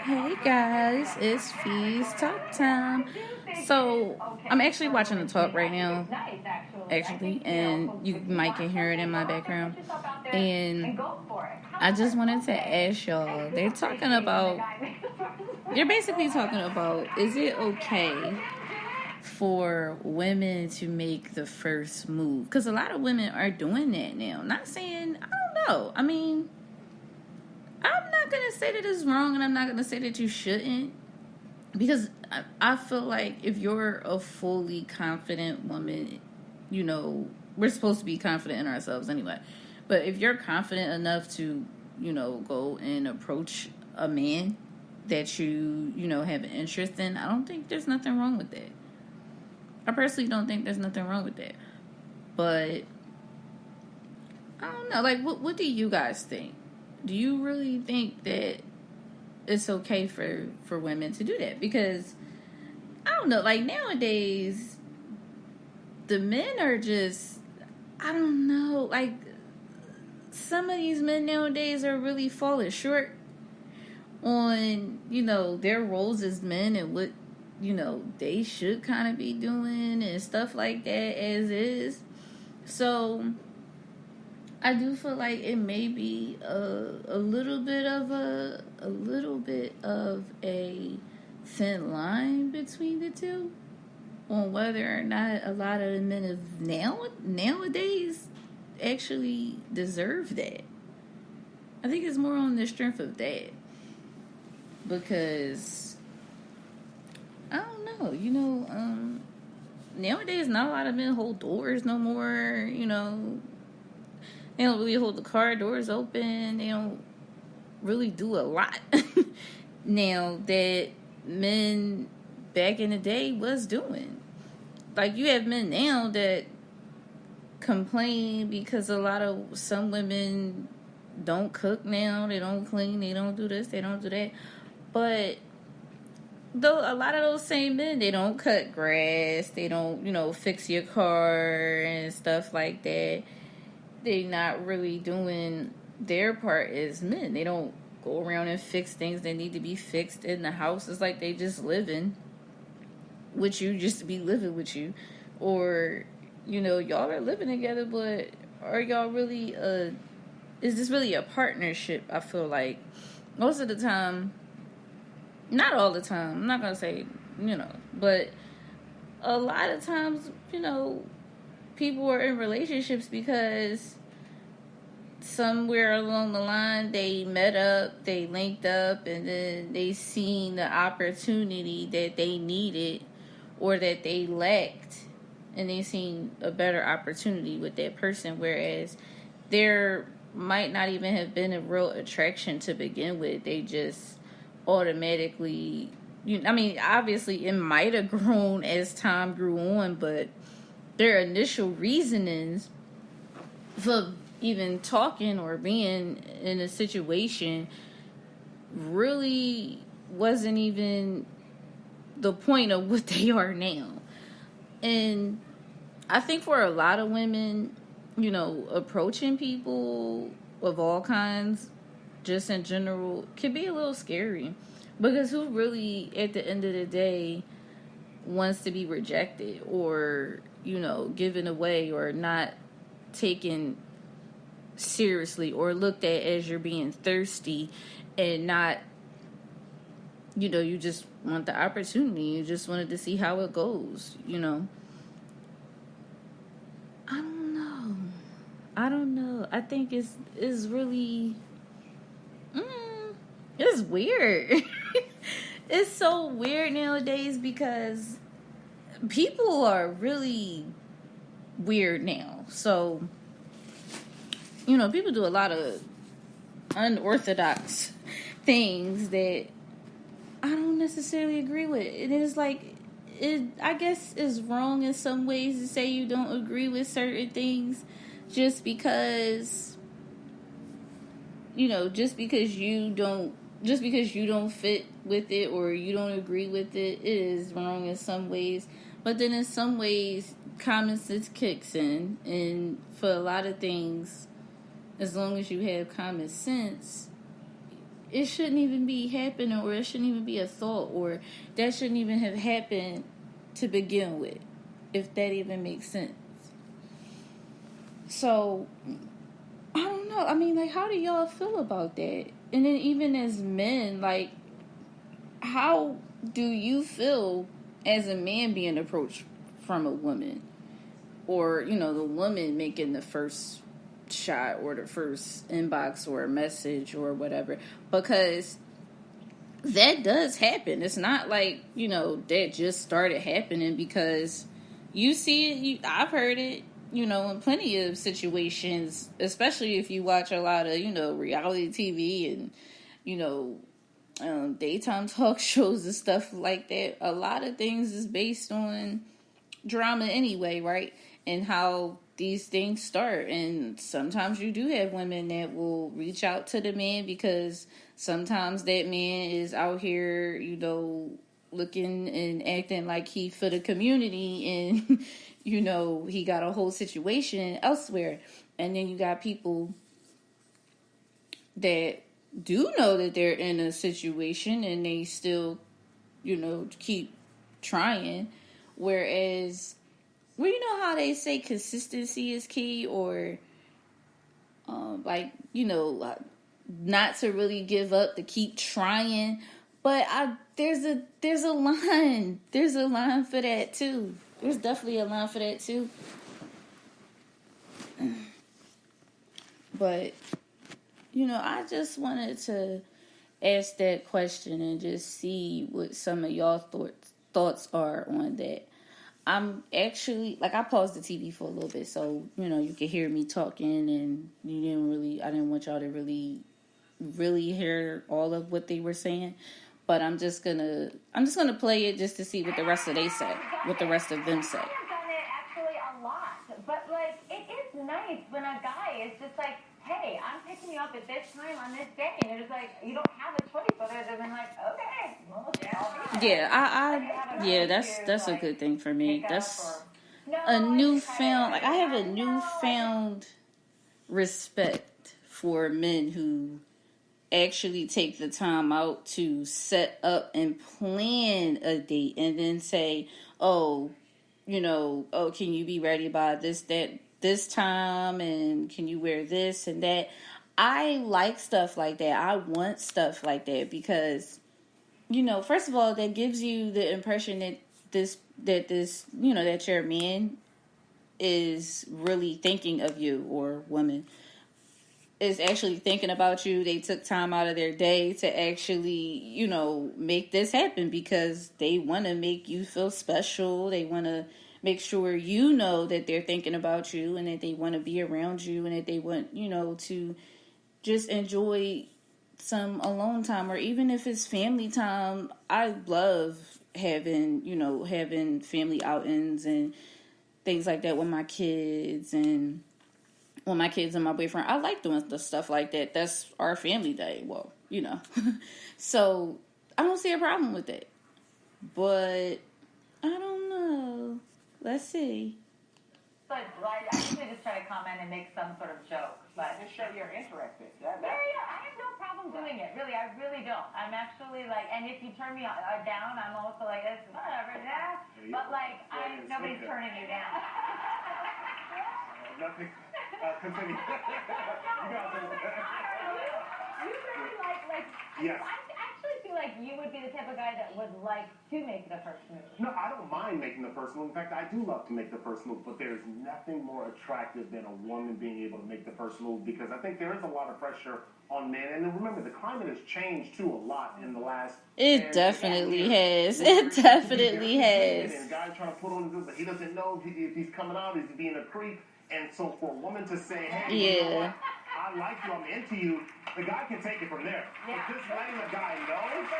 Hey guys, it's Fees Talk Time. So I'm actually watching the talk right now, and you might can hear it in my background. And I just wanted to ask y'all, they're basically talking about, is it okay for women to make the first move? Because a lot of women are doing that now. Not saying, I don't know. I mean, I'm not going to say that it's wrong, and I'm not going to say that you shouldn't. Because I feel like if you're a fully confident woman, we're supposed to be confident in ourselves anyway. But if you're confident enough to, go and approach a man that you have an interest in, I don't think there's nothing wrong with that. I personally don't think there's nothing wrong with that. But I don't know. Like, what do you guys think? Do you really think that it's okay for women to do that? Because I don't know, like nowadays the men are just, I don't know, like some of these men nowadays are really falling short on their roles as men and what they should kind of be doing and stuff like that as is. So I do feel like it may be a little bit of a thin line between the two on whether or not a lot of the men of nowadays actually deserve that. I think it's more on the strength of that, because I don't know, nowadays not a lot of men hold doors no more. They don't really hold the car doors open. They don't really do a lot now that men back in the day was doing. Like, you have men now that complain because some women don't cook now. They don't clean. They don't do this. They don't do that. But though a lot of those same men, they don't cut grass. They don't, fix your car and stuff like that. They're not really doing their part as men. They don't go around and fix things that need to be fixed in the house. It's like they just living with you just to be living with you. Or, y'all are living together, but are y'all really is this really a partnership? I feel like most of the time, not all the time, I'm not going to say, but a lot of times, people are in relationships because somewhere along the line they met up, they linked up, and then they seen the opportunity that they needed or that they lacked, and they seen a better opportunity with that person, whereas there might not even have been a real attraction to begin with. They just automatically, obviously it might have grown as time grew on, but their initial reasonings for even talking or being in a situation really wasn't even the point of what they are now. And I think for a lot of women, approaching people of all kinds, just in general, can be a little scary. Because who really, at the end of the day, wants to be rejected or, given away or not taken seriously or looked at as you're being thirsty and not, you just want the opportunity. You just wanted to see how it goes, I don't know. I think it's really, it's weird. It's so weird nowadays because people are really weird now. So, people do a lot of unorthodox things that I don't necessarily agree with. It is like, I guess it's wrong in some ways to say you don't agree with certain things just because you don't fit with it or you don't agree with it. It is wrong in some ways, but then in some ways common sense kicks in, and for a lot of things, as long as you have common sense, it shouldn't even be happening, or it shouldn't even be a thought, or that shouldn't even have happened to begin with, if that even makes sense. So, I don't know. I mean, like, how do y'all feel about that? And then even as men, like, how do you feel as a man being approached from a woman? Or, you know, the woman making the first shot or the first inbox or a message or whatever. Because that does happen. It's not like, you know, that just started happening, because you see it, I've heard it, you know, in plenty of situations, especially if you watch a lot of, you know, reality TV and, you know, daytime talk shows and stuff like that. A lot of things is based on drama anyway, right? And how these things start. And sometimes you do have women that will reach out to the man because sometimes that man is out here, you know, looking and acting like he for the community, and you know, he got a whole situation elsewhere. And then you got people that do know that they're in a situation and they still, you know, keep trying. Whereas, well, you know how they say consistency is key, or like, you know, not to really give up, to keep trying. But there's a line. There's a line for that too. There's definitely a line for that too. But, you know, I just wanted to ask that question and just see what some of y'all thoughts are on that. I'm actually, like, I paused the TV for a little bit, so, you know, you could hear me talking, and I didn't want y'all to really hear all of what they were saying. But I'm just gonna play it just to see what the rest of them say. I have done it actually a lot, but like, it is nice when a guy is just like, hey, I'm picking you up at this time on this day, and you're just like, you don't have a choice other than like, okay, well, yeah, that's a good thing for me. That's a newfound, like, I have a newfound respect for men who actually take the time out to set up and plan a date, and then say, oh, you know, oh, can you be ready by this time, and can you wear this and that. I like stuff like that. I want stuff like that, because, you know, first of all, that gives you the impression that this you know, that your man is really thinking of you, or woman is actually thinking about you. They took time out of their day to actually, you know, make this happen, because they want to make you feel special. They want to make sure you know that they're thinking about you, and that they want to be around you, and that they want, you know, to just enjoy some alone time, or even if it's family time. I love having family outings and things like that with my kids, and when my kids and my boyfriend. I like doing the stuff like that. That's our family day. Well, you know. So I don't see a problem with it. But I don't know. Let's see. But like, I usually just try to comment and make some sort of joke. But just show you're interested. Yeah, I have no problem doing it. Really, I really don't. I'm actually like, and if you turn me down, I'm also like, it's whatever, yeah. But like, nobody's turning you down. Nothing. Continue. You really like. Yes. I actually feel like you would be the type of guy that would like to make the first move. No, I don't mind making the first move. In fact, I do love to make the first move, but there's nothing more attractive than a woman being able to make the first move, because I think there is a lot of pressure on men. And then remember, the climate has changed too a lot in the last. It definitely has. It definitely has. And a guy trying to put on this, but he doesn't know if he's coming out, is he being a creep? And so for a woman to say, hey, you know what? I like you, I'm into you, the guy can take it from there. Yeah. But just letting the guy know, like,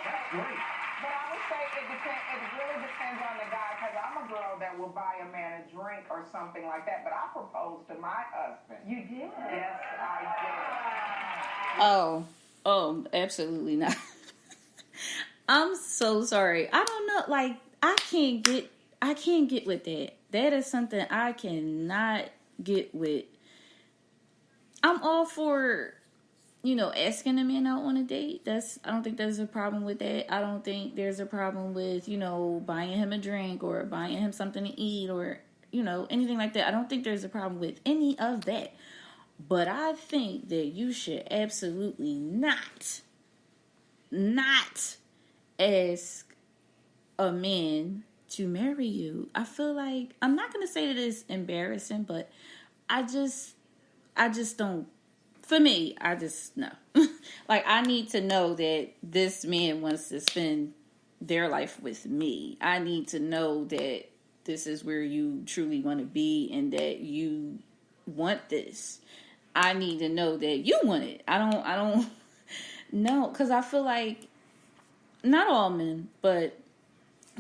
that's great. But I would say it really depends on the guy, because I'm a girl that will buy a man a drink or something like that, but I proposed to my husband. You did? Yes, I did. Oh, absolutely not. I'm so sorry. I don't know, like, I can't get with that. That is something I cannot get with. I'm all for asking a man out on a date. I don't think there's a problem with that. I don't think there's a problem with, buying him a drink or buying him something to eat or, anything like that. I don't think there's a problem with any of that. But I think that you should absolutely not ask a man to marry you. I feel like, I'm not going to say that it's embarrassing, but I just don't, for me, I just know. Like, I need to know that this man wants to spend their life with me. I need to know that this is where you truly want to be and that you want this. I need to know that you want it. I don't know, because I feel like, not all men, but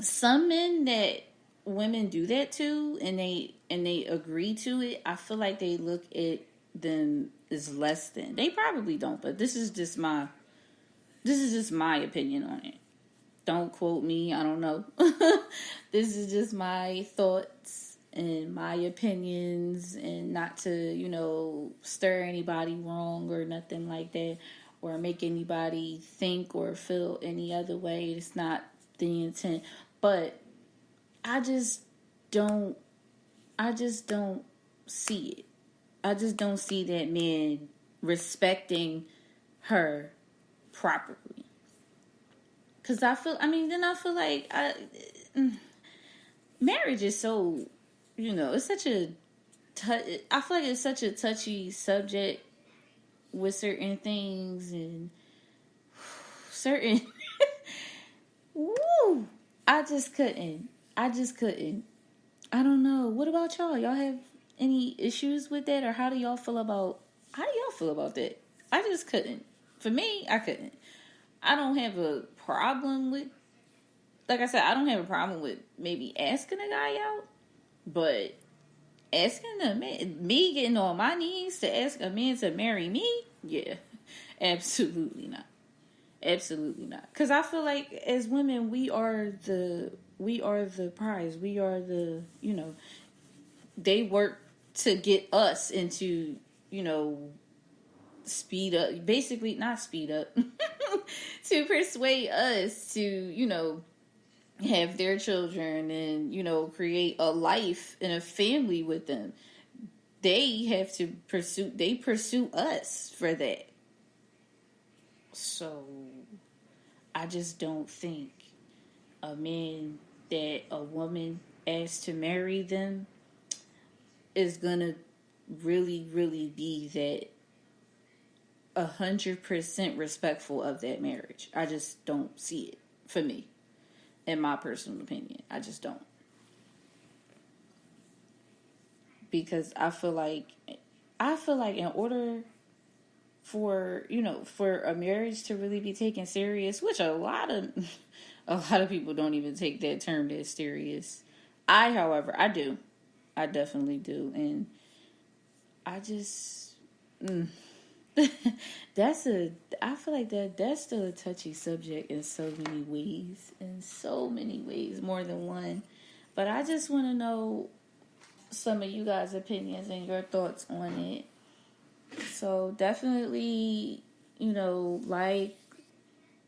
some men that women do that to and they agree to it, I feel like they look at them as less than. They probably don't, but this is just my opinion on it. Don't quote me, I don't know. This is just my thoughts and my opinions, and not to, stir anybody wrong or nothing like that, or make anybody think or feel any other way. It's not the intent. But I just don't see it. I just don't see that man respecting her properly. Because I feel like marriage is so, it's such a, I feel like it's such a touchy subject with certain things and certain, woo, I just couldn't. I don't know. What about y'all? Y'all have any issues with that, or how do y'all feel about that? I just couldn't. For me, I couldn't. I don't have a problem with, like I said, I don't have a problem with maybe asking a guy out, but asking a man, me getting on my knees to ask a man to marry me, yeah, absolutely not. Absolutely not. Because I feel like as women, we are the prize. We are the, they work to get us into, speed up, basically not speed up, to persuade us to, have their children and, create a life and a family with them. They pursue us for that. So I just don't think a man that a woman asks to marry them is gonna really, really be that 100% respectful of that marriage. I just don't see it for me, in my personal opinion. I just don't. Because I feel like in order for a marriage to really be taken serious, which a lot of people don't even take that term that serious. However, I do. I definitely do. And I just I feel like that's still a touchy subject in so many ways, more than one. But I just want to know some of you guys' opinions and your thoughts on it. So definitely, like,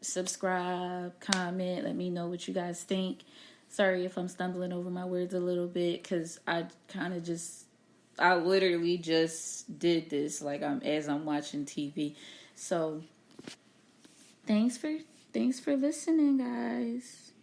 subscribe, comment, let me know what you guys think. Sorry if I'm stumbling over my words a little bit, because I literally just did this as I'm watching TV. So thanks for listening, guys.